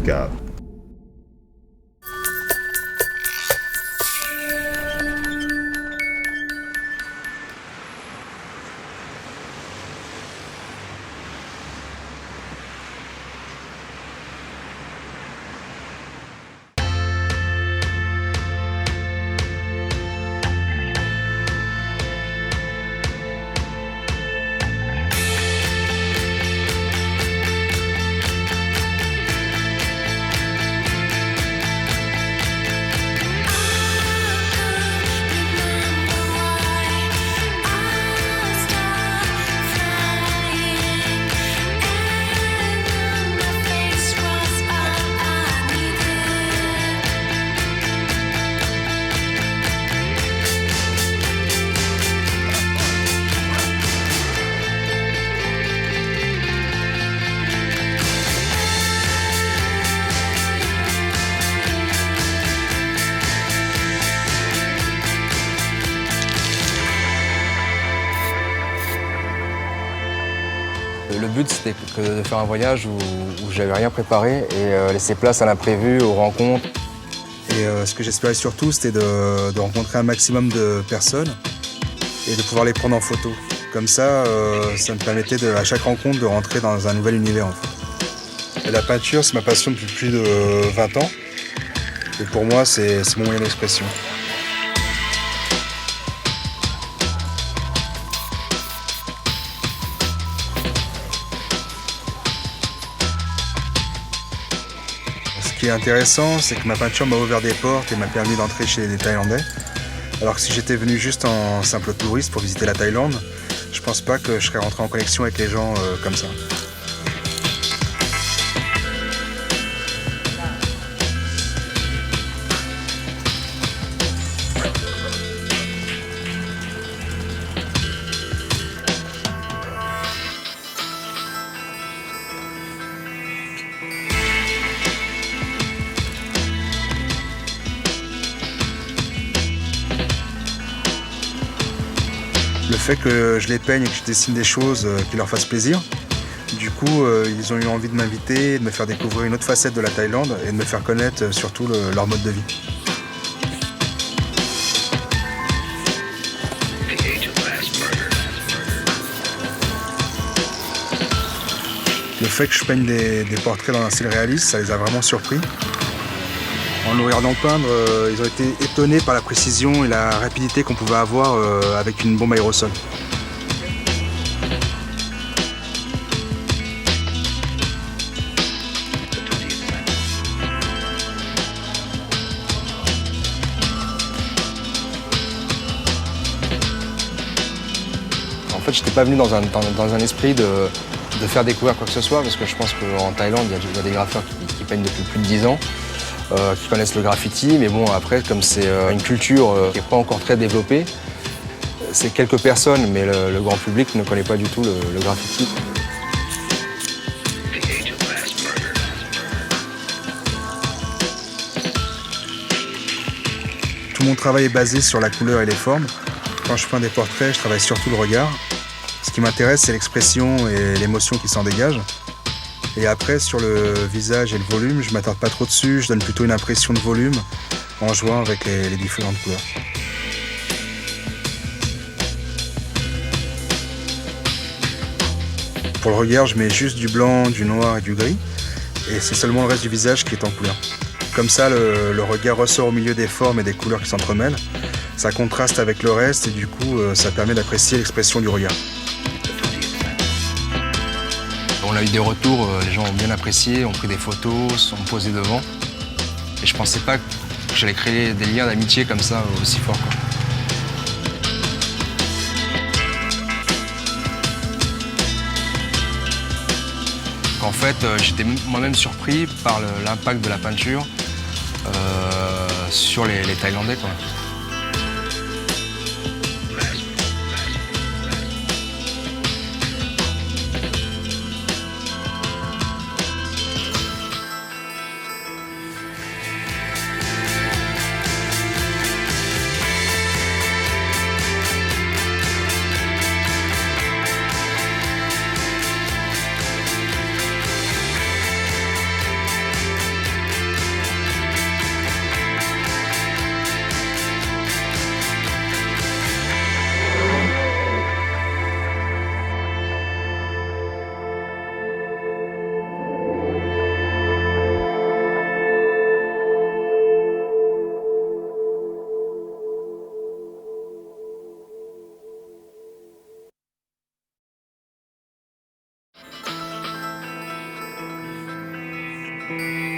cave. Le but, c'était de faire un voyage où j'avais rien préparé et laisser place à l'imprévu, aux rencontres. Et ce que j'espérais surtout, c'était de rencontrer un maximum de personnes et de pouvoir les prendre en photo. Comme ça, ça me permettait à chaque rencontre de rentrer dans un nouvel univers en fait. Et la peinture, c'est ma passion depuis plus de 20 ans. Et pour moi, c'est mon moyen d'expression. Ce qui est intéressant, c'est que ma peinture m'a ouvert des portes et m'a permis d'entrer chez les Thaïlandais. Alors que si j'étais venu juste en simple touriste pour visiter la Thaïlande, je pense pas que je serais rentré en connexion avec les gens comme ça. Le fait que je les peigne et que je dessine des choses qui leur fassent plaisir, du coup, ils ont eu envie de m'inviter, de me faire découvrir une autre facette de la Thaïlande et de me faire connaître surtout leur mode de vie. Le fait que je peigne des portraits dans un style réaliste, ça les a vraiment surpris. En le regardant peindre, ils ont été étonnés par la précision et la rapidité qu'on pouvait avoir avec une bombe aérosol. En fait, je n'étais pas venu dans un esprit de faire découvrir quoi que ce soit, parce que je pense qu'en Thaïlande, il y a des graffeurs qui peignent depuis plus de 10 ans. Qui connaissent le graffiti, mais bon, après, comme c'est une culture qui n'est pas encore très développée, c'est quelques personnes, mais le grand public ne connaît pas du tout le graffiti. Tout mon travail est basé sur la couleur et les formes. Quand je peins des portraits, je travaille surtout le regard. Ce qui m'intéresse, c'est l'expression et l'émotion qui s'en dégage. Et après, sur le visage et le volume, je ne m'attarde pas trop dessus, je donne plutôt une impression de volume en jouant avec les différentes couleurs. Pour le regard, je mets juste du blanc, du noir et du gris, et c'est seulement le reste du visage qui est en couleur. Comme ça, le regard ressort au milieu des formes et des couleurs qui s'entremêlent. Ça contraste avec le reste et du coup, ça permet d'apprécier l'expression du regard. On a eu des retours, les gens ont bien apprécié, ont pris des photos, se sont posés devant. Et je pensais pas que j'allais créer des liens d'amitié comme ça aussi forts, quoi. En fait, j'étais moi-même surpris par l'impact de la peinture sur les Thaïlandais, quoi. fait.